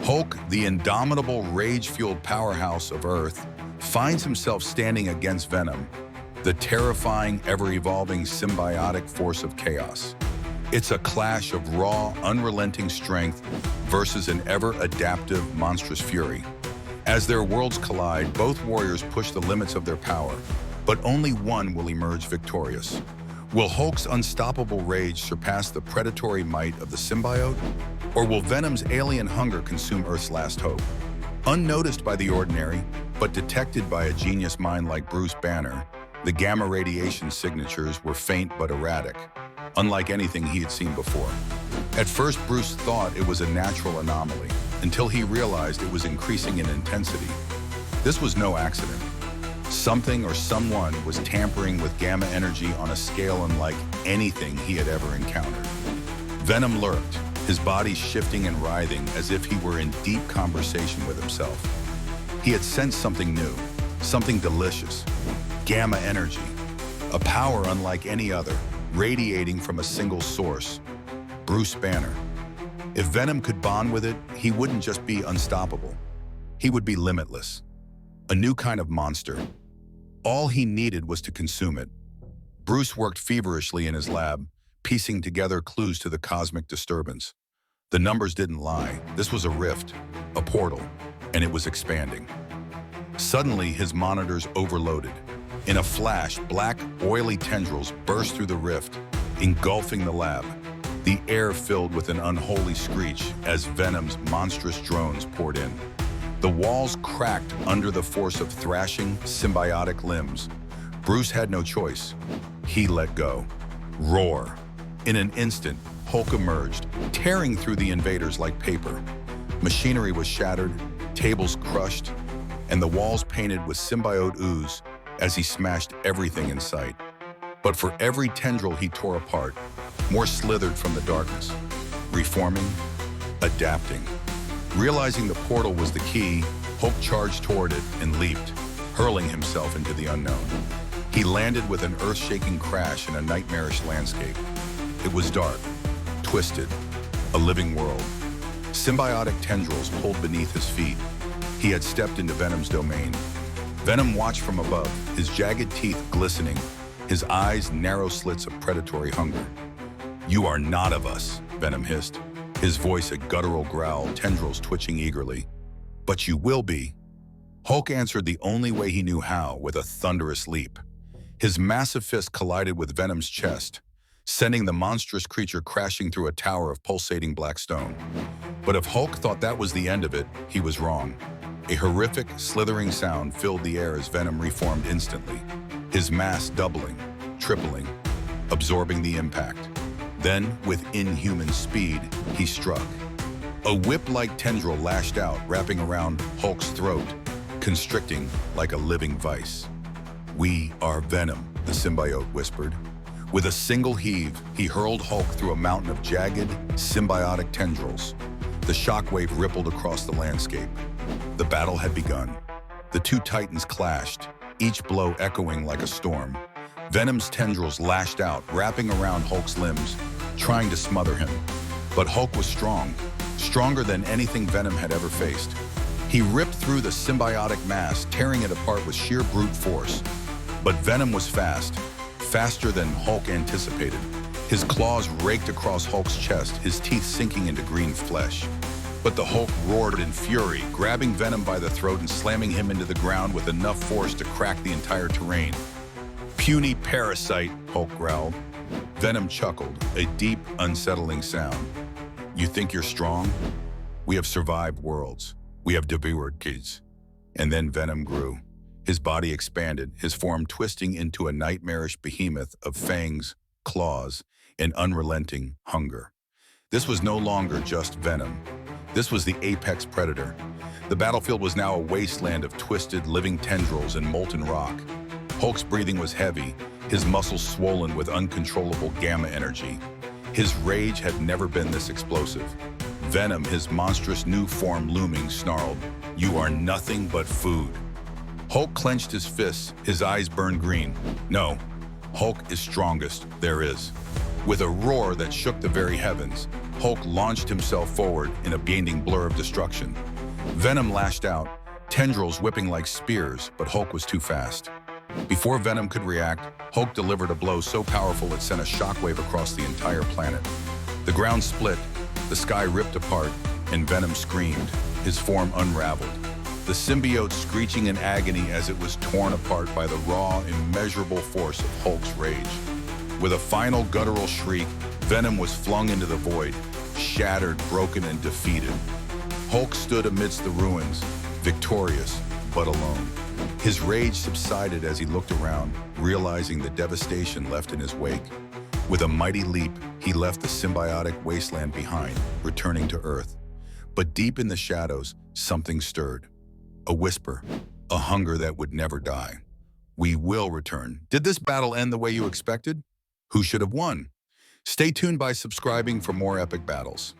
Hulk, the indomitable rage-fueled powerhouse of Earth, finds himself standing against Venom, the terrifying, ever-evolving symbiotic force of chaos. It's a clash of raw, unrelenting strength versus an ever-adaptive, monstrous fury. As their worlds collide, both warriors push the limits of their power, but only one will emerge victorious. Will Hulk's unstoppable rage surpass the predatory might of the symbiote? Or will Venom's alien hunger consume Earth's last hope? Unnoticed by the ordinary, but detected by a genius mind like Bruce Banner, the gamma radiation signatures were faint but erratic, unlike anything he had seen before. At first, Bruce thought it was a natural anomaly, until he realized it was increasing in intensity. This was no accident. Something or someone was tampering with gamma energy on a scale unlike anything he had ever encountered. Venom lurked, his body shifting and writhing as if he were in deep conversation with himself. He had sensed something new, something delicious. Gamma energy, a power unlike any other, radiating from a single source. Bruce Banner. If Venom could bond with it, he wouldn't just be unstoppable. He would be limitless. A new kind of monster. All he needed was to consume it. Bruce worked feverishly in his lab, piecing together clues to the cosmic disturbance. The numbers didn't lie. This was a rift, a portal, and it was expanding. Suddenly, his monitors overloaded. In a flash, black, oily tendrils burst through the rift, engulfing the lab. The air filled with an unholy screech as Venom's monstrous drones poured in. The walls cracked under the force of thrashing, symbiotic limbs. Bruce had no choice. He let go. Roar. In an instant, Hulk emerged, tearing through the invaders like paper. Machinery was shattered, tables crushed, and the walls painted with symbiote ooze as he smashed everything in sight. But for every tendril he tore apart, more slithered from the darkness, reforming, adapting. Realizing the portal was the key, Hulk charged toward it and leaped, hurling himself into the unknown. He landed with an earth-shaking crash in a nightmarish landscape. It was dark, twisted, a living world. Symbiotic tendrils pulled beneath his feet. He had stepped into Venom's domain. Venom watched from above, his jagged teeth glistening, his eyes narrow slits of predatory hunger. "You are not of us," Venom hissed, his voice a guttural growl, tendrils twitching eagerly. "But you will be." Hulk answered the only way he knew how, with a thunderous leap. His massive fist collided with Venom's chest, sending the monstrous creature crashing through a tower of pulsating black stone. But if Hulk thought that was the end of it, he was wrong. A horrific, slithering sound filled the air as Venom reformed instantly, his mass doubling, tripling, absorbing the impact. Then, with inhuman speed, he struck. A whip-like tendril lashed out, wrapping around Hulk's throat, constricting like a living vice. "We are Venom," the symbiote whispered. With a single heave, he hurled Hulk through a mountain of jagged, symbiotic tendrils. The shockwave rippled across the landscape. The battle had begun. The two titans clashed, each blow echoing like a storm. Venom's tendrils lashed out, wrapping around Hulk's limbs, trying to smother him. But Hulk was strong, stronger than anything Venom had ever faced. He ripped through the symbiotic mass, tearing it apart with sheer brute force. But Venom was fast, faster than Hulk anticipated. His claws raked across Hulk's chest, his teeth sinking into green flesh. But the Hulk roared in fury, grabbing Venom by the throat and slamming him into the ground with enough force to crack the entire terrain. "Puny parasite," Hulk growled. Venom chuckled, a deep, unsettling sound. "You think you're strong? We have survived worlds. We have devoured kids." And then Venom grew. His body expanded, his form twisting into a nightmarish behemoth of fangs, claws, and unrelenting hunger. This was no longer just Venom. This was the apex predator. The battlefield was now a wasteland of twisted, living tendrils and molten rock. Hulk's breathing was heavy, his muscles swollen with uncontrollable gamma energy. His rage had never been this explosive. Venom, his monstrous new form looming, snarled, "You are nothing but food." Hulk clenched his fists, his eyes burned green. No, Hulk is strongest there is. With a roar that shook the very heavens, Hulk launched himself forward in a blinding blur of destruction. Venom lashed out, tendrils whipping like spears, but Hulk was too fast. Before Venom could react, Hulk delivered a blow so powerful it sent a shockwave across the entire planet. The ground split, the sky ripped apart, and Venom screamed, his form unraveled. The symbiote screeching in agony as it was torn apart by the raw, immeasurable force of Hulk's rage. With a final guttural shriek, Venom was flung into the void, shattered, broken, and defeated. Hulk stood amidst the ruins, victorious, but alone. His rage subsided as he looked around, realizing the devastation left in his wake. With a mighty leap, he left the symbiotic wasteland behind, returning to Earth. But deep in the shadows, something stirred. A whisper, a hunger that would never die. We will return. Did this battle end the way you expected? Who should have won? Stay tuned by subscribing for more epic battles.